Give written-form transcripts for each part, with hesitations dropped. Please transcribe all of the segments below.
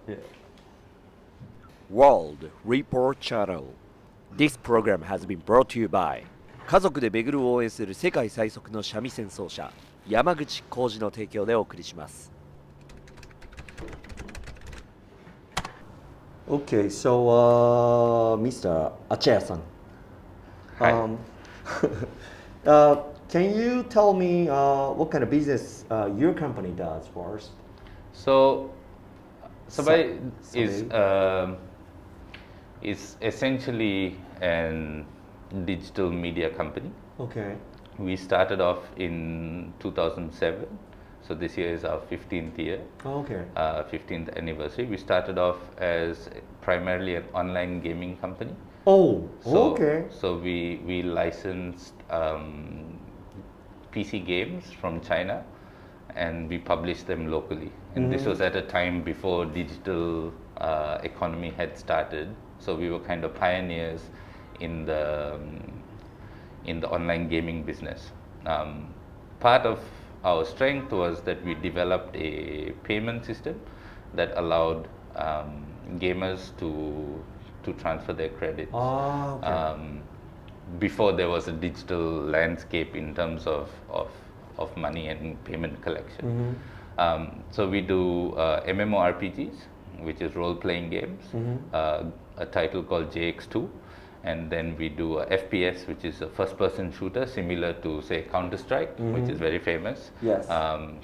Yeah. World Report Channel. This program has been brought to you by 家族で巡るを応援する世界最速の三味線奏者山口浩二の提供でお送りします。Okay, so Mr. Achaya-san, Hi. Can you tell me what kind of business your company does first? So, SABAY SABAY. is essentially an digital media company. Okay. We started off in 2007, so this year is our 15th year. Okay. 15th anniversary. We started off as primarily an online gaming company. Oh, So, okay. so we licensed PC games from China, and we published them locally. And this was at a time before digital economy had started. So we were kind of pioneers in the online gaming business. Part of our strength was that we developed a payment system that allowed gamers to transfer their credits. Ah, okay. Before there was a digital landscape in terms of money and payment collection. So we do MMORPGs, which is role-playing games, a title called JX2, and then we do a FPS, which is a first-person shooter similar to, say, Counter-Strike, which is very famous, Yes.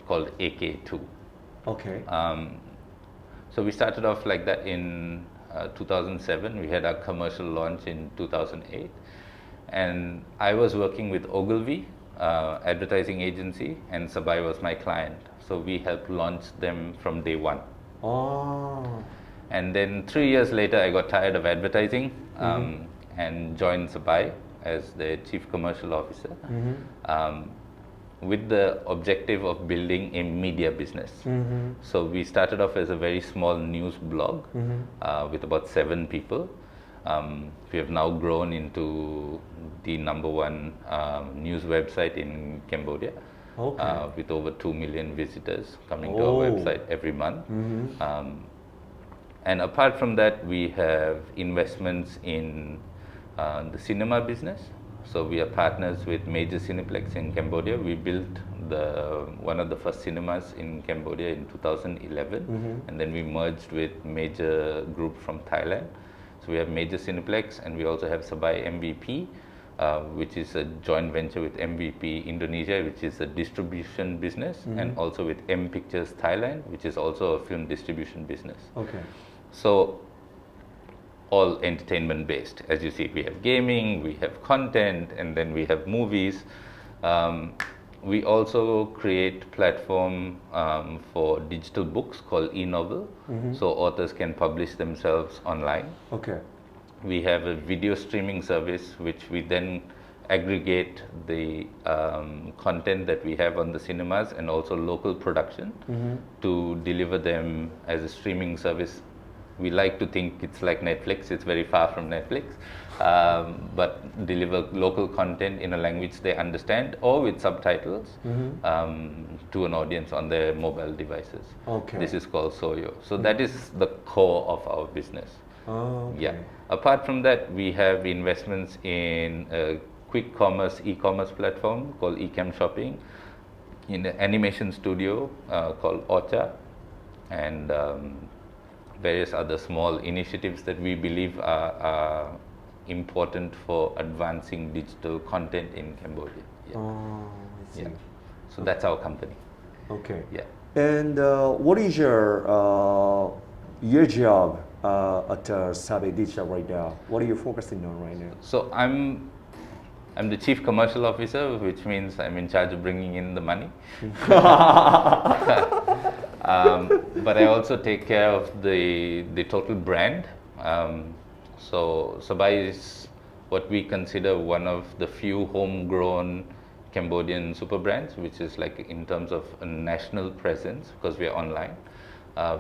called AK2. Okay. So we started off like that in 2007. We had our commercial launch in 2008. And I was working with Ogilvy, advertising agency, and SABAY was my client. So we helped launch them from day one. Oh. And then 3 years later, I got tired of advertising and joined SABAY as the chief commercial officer, with the objective of building a media business. So we started off as a very small news blog with about 7 people. We have now grown into the #1 news website in Cambodia, with over 2 million visitors coming to our website every month. And apart from that, we have investments in the cinema business. So we are partners with major Cineplex in Cambodia. We built one of the first cinemas in Cambodia in 2011, and then we merged with major group from Thailand. So we have major Cineplex, and we also have SABAY MVP, which is a joint venture with MVP Indonesia, which is a distribution business, and also with M Pictures Thailand, which is also a film distribution business. Okay. So all entertainment based. As you see, we have gaming, we have content, and then we have movies. We also create platform for digital books called e-novel, so authors can publish themselves online. Okay. We have a video streaming service, which we then aggregate the content that we have on the cinemas and also local production to deliver them as a streaming service. We like to think it's like Netflix. It's very far from Netflix, but deliver local content in a language they understand or with subtitles to an audience on their mobile devices. Okay. This is called Soyo. So that is the core of our business. Oh, okay. Yeah. Apart from that, we have investments in a quick commerce e-commerce platform called eCam Shopping, in an animation studio called Ocha, and various other small initiatives that we believe are important for advancing digital content in Cambodia. Yeah. Oh, I see. Yeah. So that's our company. Okay. Yeah. And what is your job at SABAY Digital right now? What are you focusing on right now? So I'm the chief commercial officer, which means I'm in charge of bringing in the money. But I also take care of the total brand. So SABAY is what we consider one of the few homegrown Cambodian super brands, which is like in terms of a national presence, because we are online.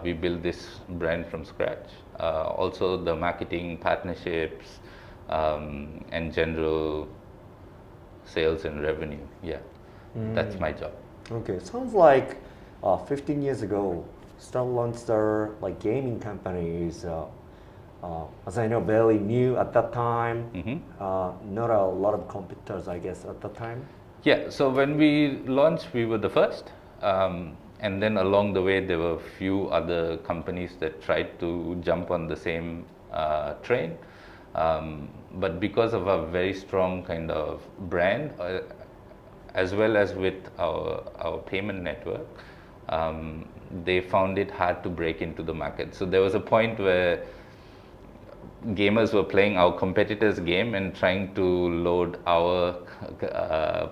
We build this brand from scratch. Also the marketing partnerships and general sales and revenue. Yeah, that's my job. Okay, sounds like 15 years ago, start launch their like gaming companies. As I know, very new at that time. Not a lot of competitors, I guess, at that time. Yeah, so when we launched, we were the first. And then along the way, there were a few other companies that tried to jump on the same train. But because of our very strong kind of brand, as well as with our payment network, they found it hard to break into the market. So there was a point where gamers were playing our competitors' game and trying to load our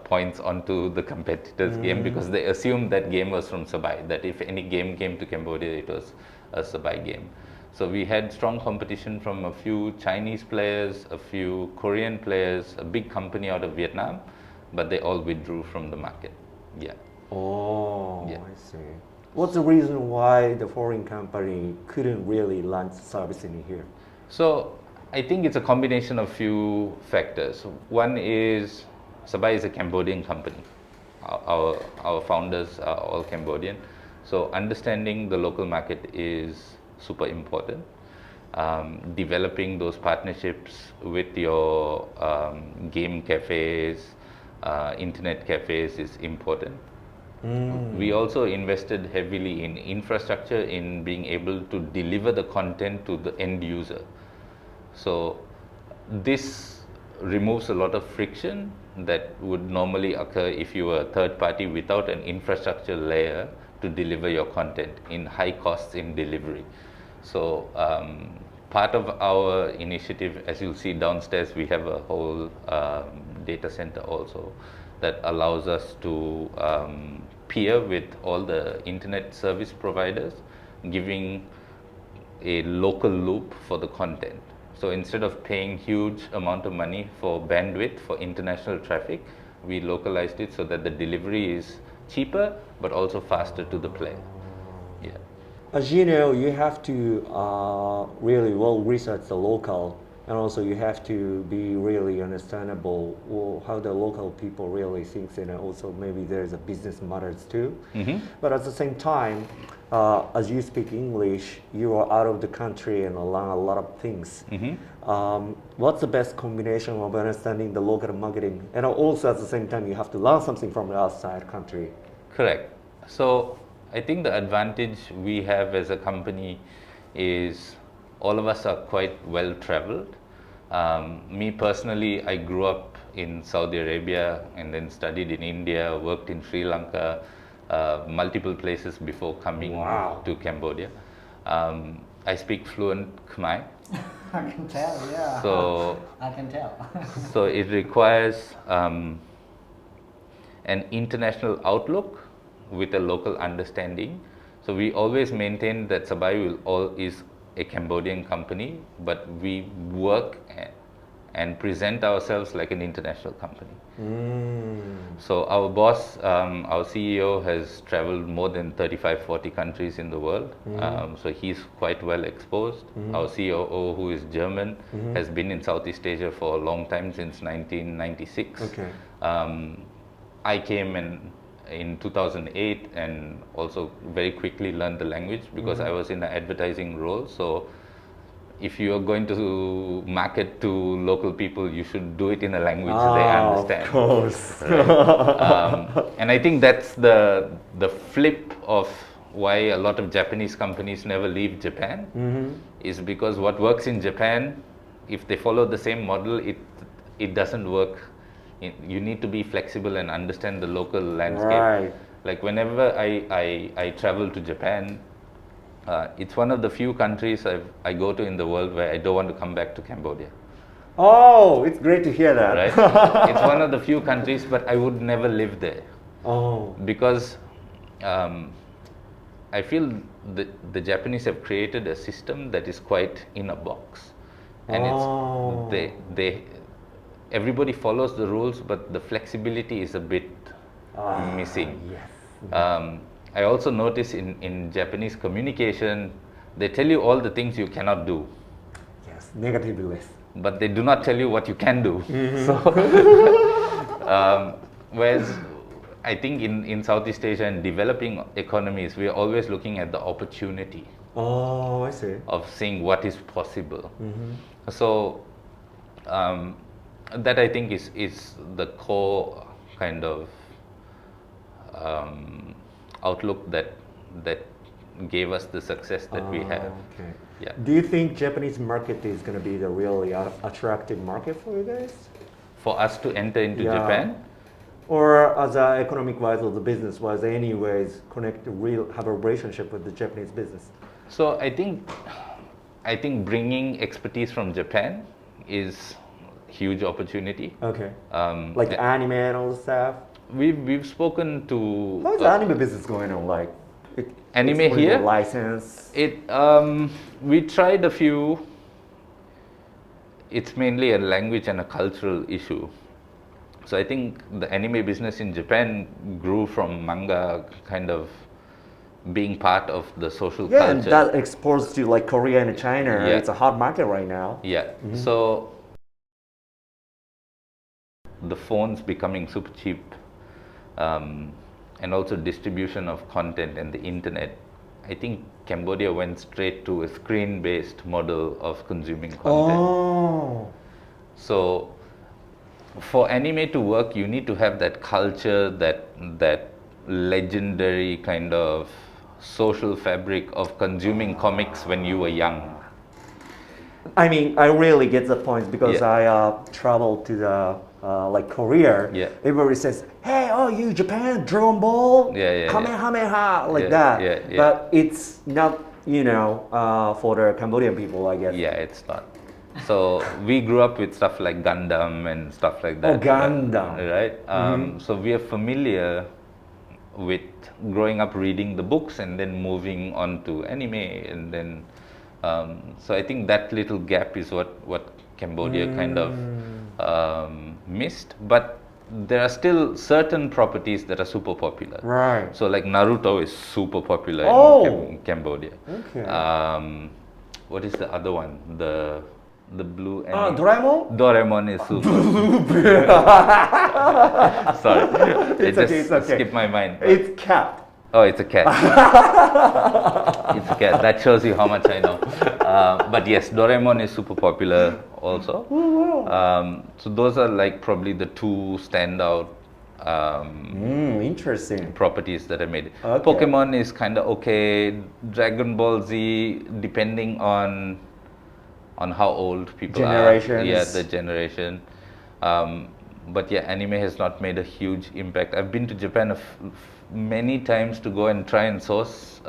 points onto the competitors' game, because they assumed that game was from SABAY, that if any game came to Cambodia, it was a SABAY game. So we had strong competition from a few Chinese players, a few Korean players, a big company out of Vietnam, but they all withdrew from the market. Yeah. Oh, yeah. I see. What's the reason why the foreign company couldn't really launch service in here? So I think it's a combination of few factors. One is SABAY is a Cambodian company. Our founders are all Cambodian. So understanding the local market is super important. Developing those partnerships with your game cafes, internet cafes is important. We also invested heavily in infrastructure, in being able to deliver the content to the end user. So this removes a lot of friction that would normally occur if you were a third party without an infrastructure layer to deliver your content in high costs in delivery. So part of our initiative, as you'll see downstairs, we have a whole data center also that allows us to peer with all the internet service providers, giving a local loop for the content. So instead of paying huge amount of money for bandwidth for international traffic, we localized it so that the delivery is cheaper but also faster to the player. Yeah. As you know, you have to really well research the local, and also you have to be really understandable how the local people really think, and also maybe there's a business matters too. But at the same time, as you speak English, you are out of the country and learn a lot of things. What's the best combination of understanding the local marketing, and also at the same time you have to learn something from the outside country? Correct. So I think the advantage we have as a company is all of us are quite well traveled. Me personally, I grew up in Saudi Arabia and then studied in India, worked in Sri Lanka, multiple places before coming to Cambodia. I speak fluent Khmer. I can tell, yeah. So I can tell. So it requires an international outlook with a local understanding. So we always maintain that SABAY is a Cambodian company, but we work and present ourselves like an international company. So our boss, our CEO, has traveled more than 35-40 countries in the world. So he's quite well exposed. Our COO, who is German, has been in Southeast Asia for a long time, since 1996. Okay. I came in 2008 and also very quickly learned the language because I was in an advertising role. So if you are going to market to local people, you should do it in a language they understand. Of course. Right? And I think that's the flip of why a lot of Japanese companies never leave Japan, is because what works in Japan, if they follow the same model, it doesn't work. You need to be flexible and understand the local landscape. Right. Like whenever I travel to Japan, it's one of the few countries I go to in the world where I don't want to come back to Cambodia. Oh, it's great to hear that. Right? It's one of the few countries, but I would never live there. Oh. Because I feel the Japanese have created a system that is quite in a box. And everybody follows the rules, but the flexibility is a bit missing. Yes. I also notice in Japanese communication, they tell you all the things you cannot do. Yes, negative list. But they do not tell you what you can do. So, whereas I think in Southeast Asia and developing economies, we are always looking at the opportunity Oh, I see. of seeing what is possible. So that I think is the core kind of outlook that gave us the success that we have. Okay. Yeah. Do you think Japanese market is going to be the really attractive market for you guys? For us to enter into Yeah. Japan, Or as a economic wise or the business wise, anyways, have a relationship with the Japanese business? so I think bringing expertise from Japan is huge opportunity. Okay. Like Anime and all the stuff. we've spoken to How's the anime business going on? Like Anime it's for here? your license. We tried a few. It's mainly a language and a cultural issue. So I think the anime business in Japan grew from manga kind of being part of the social Yeah, and culture. that exports to like Korea and China. Yeah. It's a hot market right now. Yeah. So the phones becoming super cheap, and also distribution of content and the internet. I think Cambodia went straight to a screen-based model of consuming content. Oh. So for anime to work, you need to have that culture, that legendary kind of social fabric of consuming comics when you were young. I mean, I really get the point because Yeah. I traveled to the like Korea. Yeah. Everybody says, "Hey, oh, you Japan, Dragon Ball, Yeah. Kamehameha," like Yeah, that. yeah. But it's not, for the Cambodian people, I guess. Yeah, it's not. So we grew up with stuff like Gundam and stuff like that. Oh, Gundam. Right? So we are familiar with growing up reading the books and then moving on to anime, and then so I think that little gap is what Cambodia kind of missed. But there are still certain properties that are super popular. Right. So like Naruto is super popular in Cambodia. Okay. What is the other one? The blue anime. Doraemon? Doraemon is super. Sorry, It's okay, it's okay. skipped my mind. It's cat. Oh, it's a cat. It's a cat. That shows you how much I know. But yes, Doraemon is super popular also. Oh, wow. So those are like probably the two standout Interesting. properties that I made. Okay. Pokemon is kind of okay. Dragon Ball Z, depending on how old people Generations. are. Yeah, the generation. But yeah, anime has not made a huge impact. I've been to Japan many times to go and try and source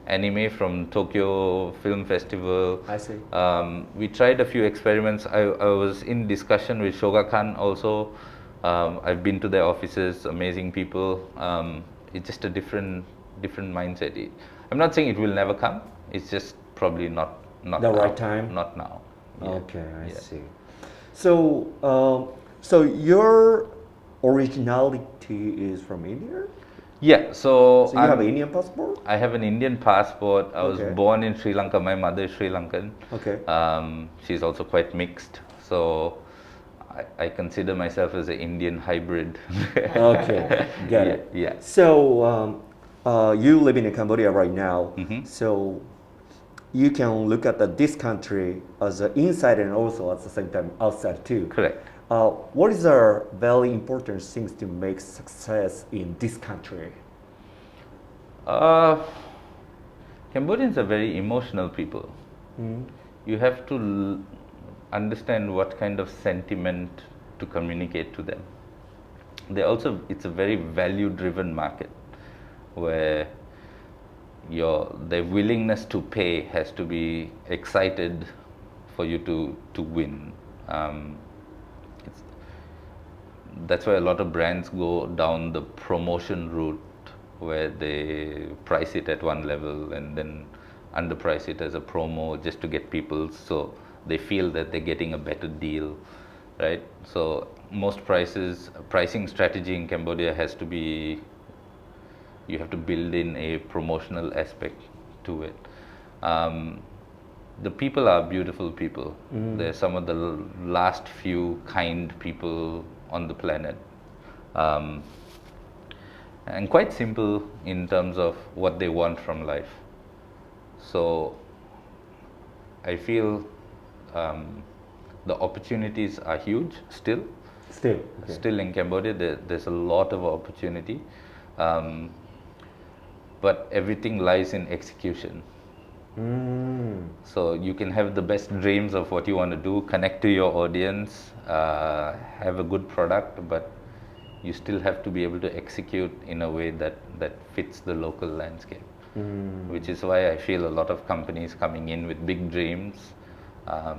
anime from Tokyo Film Festival. I see. We tried a few experiments. I was in discussion with Shogakan also. I've been to their offices, amazing people. It's just a different mindset. I'm not saying it will never come. It's just probably not The now. right time? Not now. Yeah. Okay, I Yeah. see. So your originality is from India? Yeah, so So you have an Indian passport? I have an Indian passport. I was Okay. born in Sri Lanka. My mother is Sri Lankan. Okay. She's also quite mixed. So I consider myself as an Indian hybrid. Okay, got Yeah, it. yeah. So you live in Cambodia right now. Mhm. So you can look at this country as an inside and also at the same time outside too. Correct. What is the very important things to make success in this country? Cambodians are very emotional people. You have to understand what kind of sentiment to communicate to them. It's a very value-driven market where their willingness to pay has to be excited for you to win. That's why a lot of brands go down the promotion route where they price it at one level and then underprice it as a promo just to get people so they feel that they're getting a better deal, right? So most pricing strategy in Cambodia has to be, you have to build in a promotional aspect to it. The people are beautiful people. They're some of the last few kind people on the planet. and quite simple in terms of what they want from life. So I feel the opportunities are huge still. Still, okay. Still in Cambodia, there's a lot of opportunity, but everything lies in execution. So you can have the best dreams of what you want to do, connect to your audience, have a good product, but you still have to be able to execute in a way that fits the local landscape. Which is why I feel a lot of companies coming in with big dreams are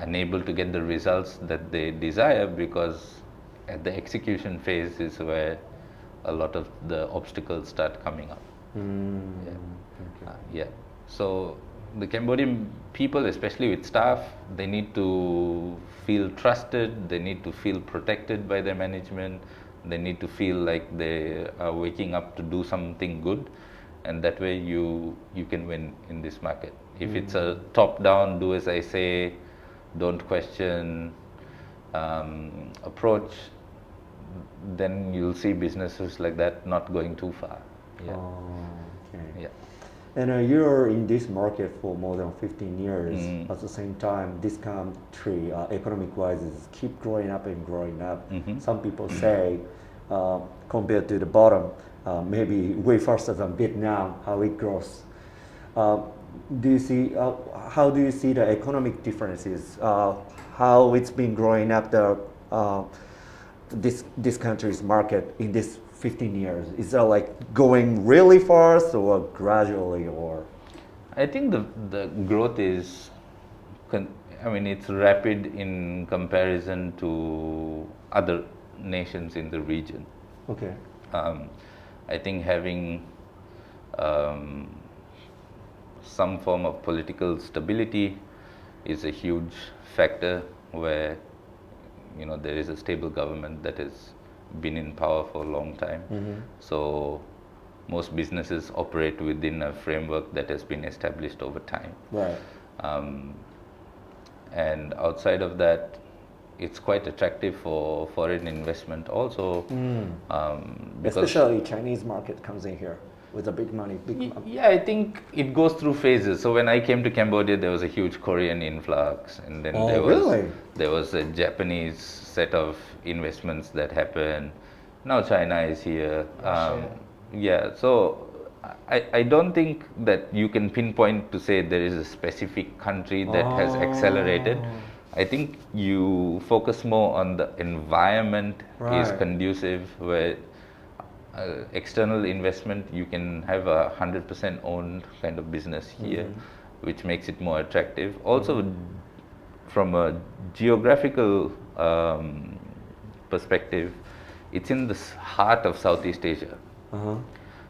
unable to get the results that they desire, because at the execution phase is where a lot of the obstacles start coming up. Yeah. So the Cambodian people, especially with staff, they need to feel trusted, they need to feel protected by their management, they need to feel like they are waking up to do something good, and that way you can win in this market. If it's a top-down, do as I say, don't question approach, then you'll see businesses like that not going too far. Yeah. Okay. Yeah. And you're in this market for more than 15 years. At the same time, this country, economic-wise, is keep growing up and growing up. Some people say, compared to the bottom, maybe way faster than Vietnam, how it grows. Do you see? How do you see the economic differences? How it's been growing up this country's market in this 15 years? Is that like going really fast or gradually, or? I think the growth is, it's rapid in comparison to other nations in the region. Okay. I think having some form of political stability is a huge factor, where there is a stable government that has been in power for a long time. So most businesses operate within a framework that has been established over time. Right. And outside of that, it's quite attractive for foreign investment also. Because especially Chinese market comes in here with a big money. Yeah, I think it goes through phases. So when I came to Cambodia, there was a huge Korean influx, and then there was a Japanese set of investments that happened. Now China is here. Yeah, so I don't think that you can pinpoint to say there is a specific country that has accelerated. I think you focus more on the environment is conducive, where external investment, you can have a 100% owned kind of business here, which makes it more attractive. Also, from a geographical perspective, it's in the heart of Southeast Asia.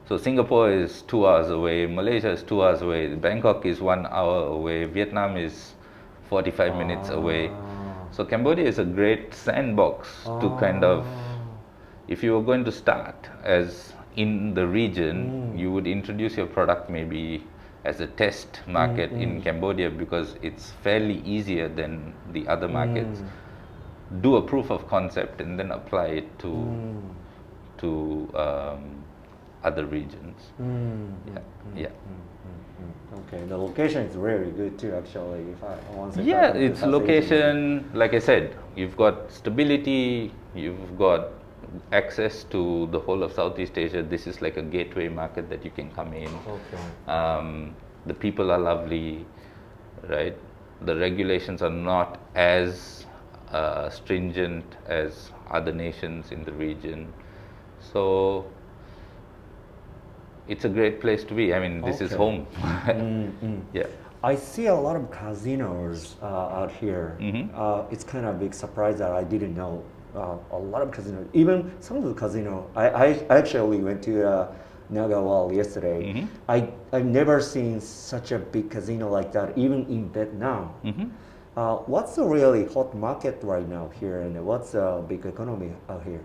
So Singapore is 2 hours away, Malaysia is 2 hours away, Bangkok is 1 hour away, Vietnam is 45 minutes away. So Cambodia is a great sandbox to kind of, if you were going to start as in the region, you would introduce your product maybe as a test market in Cambodia, because it's fairly easier than the other markets. Do a proof of concept and then apply it to other regions. Okay, the location is really good too, actually. It's location, like I said, you've got stability, you've got access to the whole of Southeast Asia. This is like a gateway market that you can come in. The people are lovely, right? The regulations are not as stringent as other nations in the region. So it's a great place to be. I mean, this is home. Yeah. I see a lot of casinos out here. It's kind of a big surprise that I didn't know. A lot of casinos, even some of the casinos. I actually went to Nagawal yesterday. I've never seen such a big casino like that, even in Vietnam. What's the really hot market right now here, and what's the big economy out here?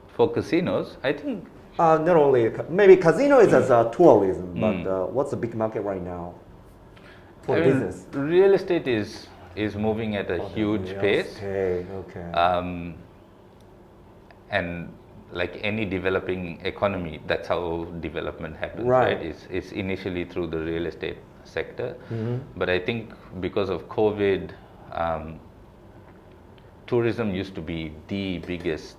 For casinos, I think. Not only, maybe casino is as a tourism, but what's the big market right now for business? Real estate is moving at a huge pace. Okay. And like any developing economy, that's how development happens, Right. right? It's initially through the real estate sector, but I think because of COVID, tourism used to be the biggest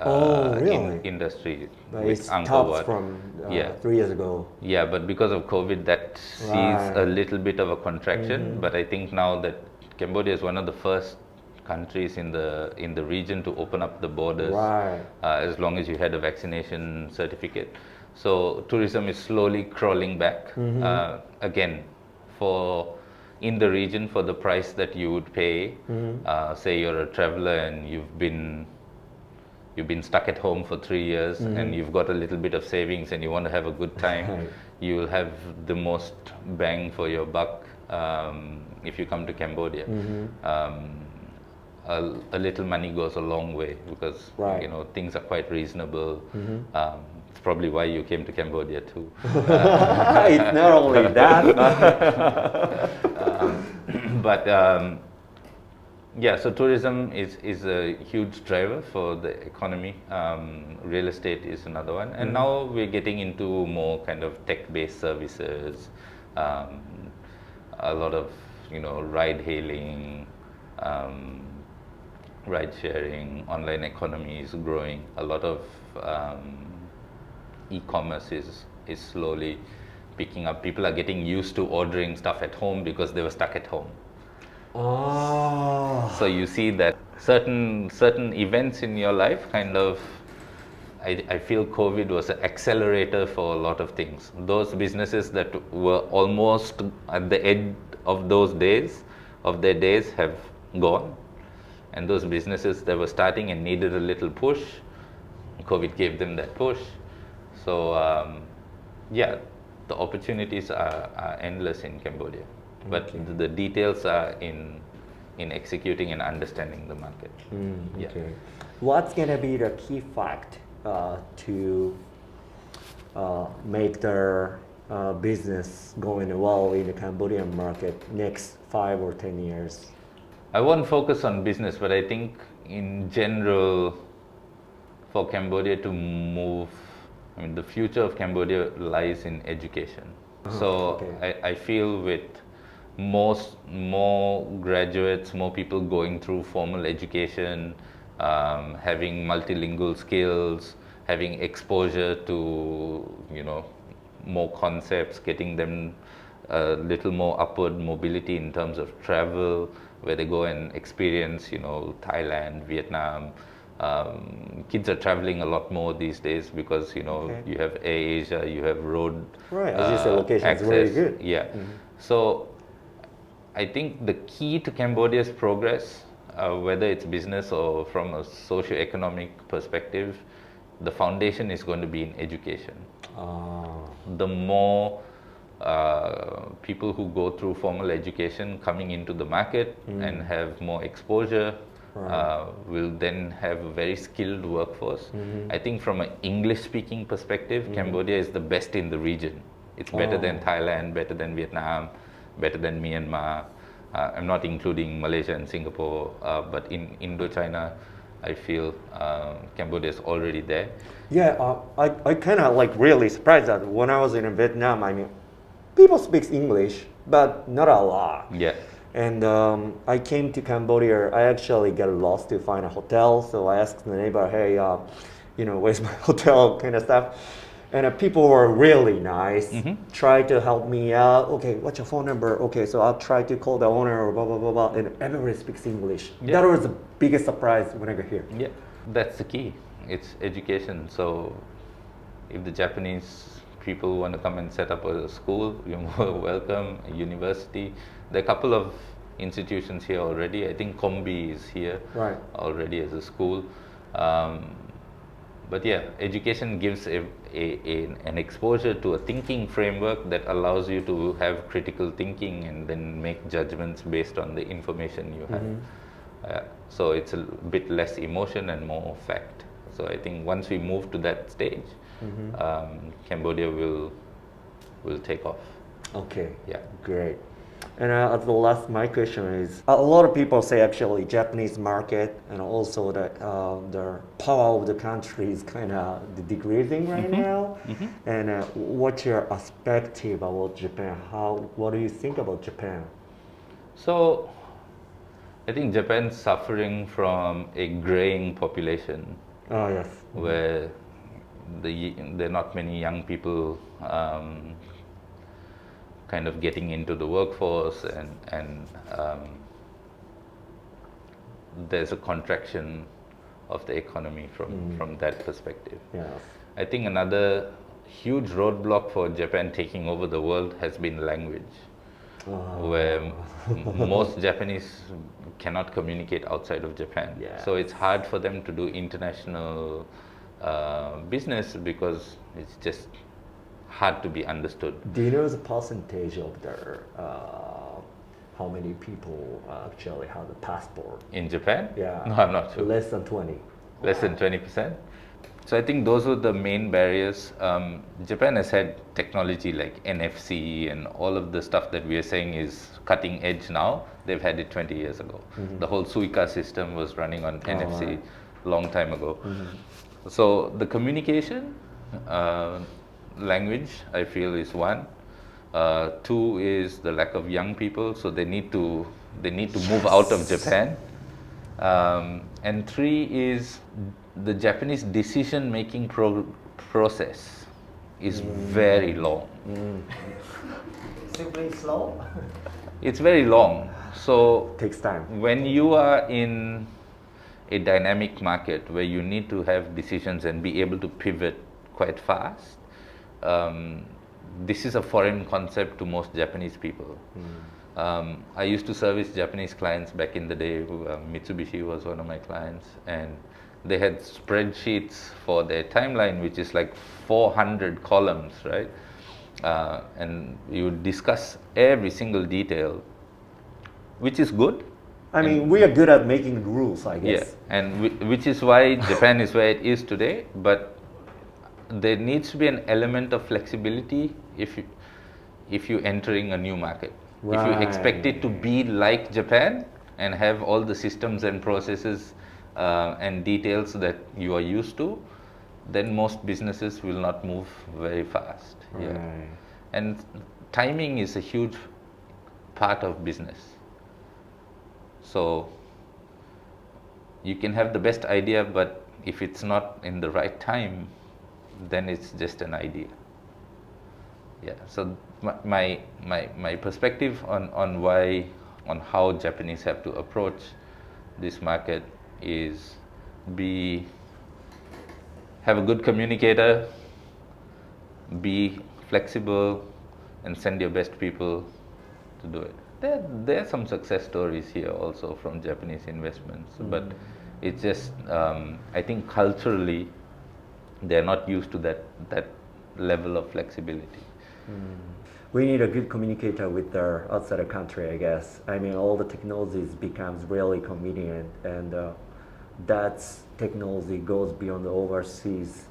Really? industry But with it Angkor stopped Wat. from Yeah. 3 years ago. Yeah, but because of COVID, that sees Right. a little bit of a contraction. But I think now that Cambodia is one of the first countries in the region to open up the borders, Right. as long as you had a vaccination certificate. So tourism is slowly crawling back again for in the region for the price that you would pay. Say you're a traveler and you've been stuck at home for 3 years and you've got a little bit of savings and you want to have a good time, Right. you will have the most bang for your buck if you come to Cambodia. A little money goes a long way because Right. you know things are quite reasonable. It's probably why you came to Cambodia too. It's not only that, But yeah, so tourism is a huge driver for the economy. Real estate is another one, and now we're getting into more kind of tech-based services. A lot of ride hailing, ride sharing, online economy is growing. A lot of e-commerce is slowly picking up. People are getting used to ordering stuff at home because they were stuck at home. So you see that certain events in your life kind of, I feel COVID was an accelerator for a lot of things. Those businesses that were almost at the end of their days have gone. And those businesses that were starting and needed a little push, COVID gave them that push. So yeah, the opportunities are endless in Cambodia. But the details are in executing and understanding the market. Yeah. Okay. What's gonna be the key fact to make their business going well in the Cambodian market next 5 or 10 years? I won't focus on business, but I think in general, for Cambodia to move, I mean, the future of Cambodia lies in education. So I feel with more graduates, more people going through formal education, having multilingual skills, having exposure to more concepts, getting them a little more upward mobility in terms of travel, where they go and experience Thailand, Vietnam. Kids are traveling a lot more these days because you have AirAsia, you have road Right, as you said, location is very good. Yeah. So I think the key to Cambodia's progress, whether it's business or from a socio-economic perspective, the foundation is going to be in education. The more people who go through formal education coming into the market and have more exposure will then have a very skilled workforce. I think from an English-speaking perspective, Cambodia is the best in the region. It's better than Thailand, better than Vietnam, better than Myanmar. I'm not including Malaysia and Singapore, but in Indochina, I feel Cambodia is already there. Yeah, I kind of like really surprised that when I was in Vietnam, I mean, people speak English, but not a lot. Yeah. And I came to Cambodia, I actually got lost to find a hotel. So I asked the neighbor, hey, where's my hotel kind of stuff. And people were really nice, try to help me out. Okay, what's your phone number? Okay, so I'll try to call the owner or blah, blah, blah, blah. And everybody speaks English. Yeah. That was the biggest surprise when I got here. Yeah, that's the key. It's education. So if the Japanese people want to come and set up a school, you're more welcome. A university. There are a couple of institutions here already. I think Kombi is here already as a school. But yeah, education gives an exposure to a thinking framework that allows you to have critical thinking and then make judgments based on the information you have. So it's a bit less emotion and more fact. So I think once we move to that stage, Cambodia will take off. Okay, Yeah, great. And at the last, my question is: a lot of people say actually Japanese market and also the power of the country is kind of decreasing right now. And what's your perspective about Japan? What do you think about Japan? So, I think Japan's suffering from a graying population. Oh yes. Where there are not many young people kind of getting into the workforce, and there's a contraction of the economy from that perspective. Yes. I think another huge roadblock for Japan taking over the world has been language, where most Japanese cannot communicate outside of Japan. Yeah. So it's hard for them to do international business because it's just hard to be understood. Do you know the percentage of how many people actually have a passport? In Japan? Yeah. No, I'm not sure. Less than 20. Less than 20%? So I think those were the main barriers. Japan has had technology like NFC and all of the stuff that we are saying is cutting edge now. They've had it 20 years ago. The whole Suica system was running on NFC a long time ago. So the communication, language, I feel is one. Two is the lack of young people, so they need to move out of Japan. And three is the Japanese decision-making process is very long. Simply slow. It's very long. So Takes time. when you are in a dynamic market where you need to have decisions and be able to pivot quite fast, this is a foreign concept to most Japanese people. I used to service Japanese clients back in the day. Mitsubishi was one of my clients, and they had spreadsheets for their timeline, which is like 400 columns, right? And you discuss every single detail, which is good. I mean, we are good at making rules, I guess. Yeah, and which is why Japan is where it is today. But there needs to be an element of flexibility if you're entering a new market. If you expect it to be like Japan and have all the systems and processes and details that you are used to, then most businesses will not move very fast. Yeah. And timing is a huge part of business. So you can have the best idea, but if it's not in the right time, then it's just an idea. Yeah. So my perspective on how Japanese have to approach this market is have a good communicator, be flexible, and send your best people to do it. There are some success stories here also from Japanese investments, but it's just I think culturally they're not used to that level of flexibility. We need a good communicator with the outside country, I guess. I mean, all the technologies becomes really convenient, and that's technology goes beyond the overseas.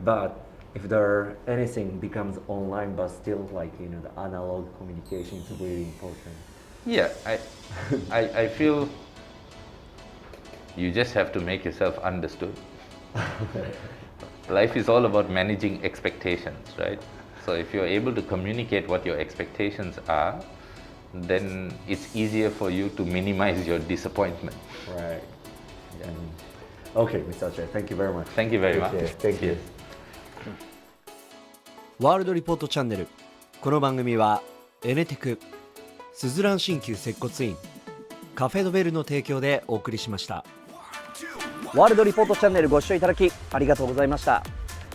But if there anything becomes online, but still like the analog communication is really important. Yeah, I feel you just have to make yourself understood. Life is all about managing expectations, right? So if you're able to communicate what your expectations are, then it's easier for you to minimize your disappointment. Right. Yeah. Okay, Mr. Achaya, thank you very much. Thank you very much. Thank you. ワールドリポートチャンネル。この番組はエネテク、スズラン鍼灸接骨院、カフェドベルの提供でお送りしました。ワールドリポートチャンネルご視聴いただきありがとうございました。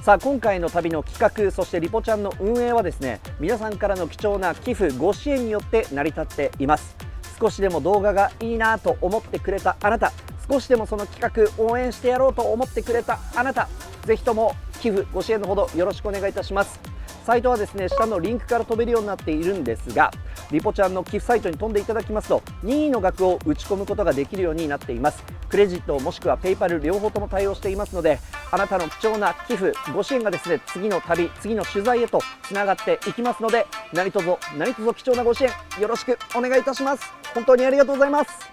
さあ今回の旅の企画、そしてリポちゃんの運営はですね、皆さんからの貴重な寄付ご支援によって成り立っています。少しでも動画がいいなと思ってくれたあなた、少しでもその企画応援してやろうと思ってくれたあなた、ぜひとも寄付ご支援のほどよろしくお願いいたします。サイトはですね、下のリンクから飛べるようになっているんですが、リポちゃんの寄付サイトに飛んでいただきますと任意の額を打ち込むことができるようになっています。クレジットもしくはペイパル両方とも対応していますので、あなたの貴重な寄付ご支援がですね、次の旅次の取材へとつながっていきますので、何卒貴重なご支援よろしくお願いいたします。本当にありがとうございます。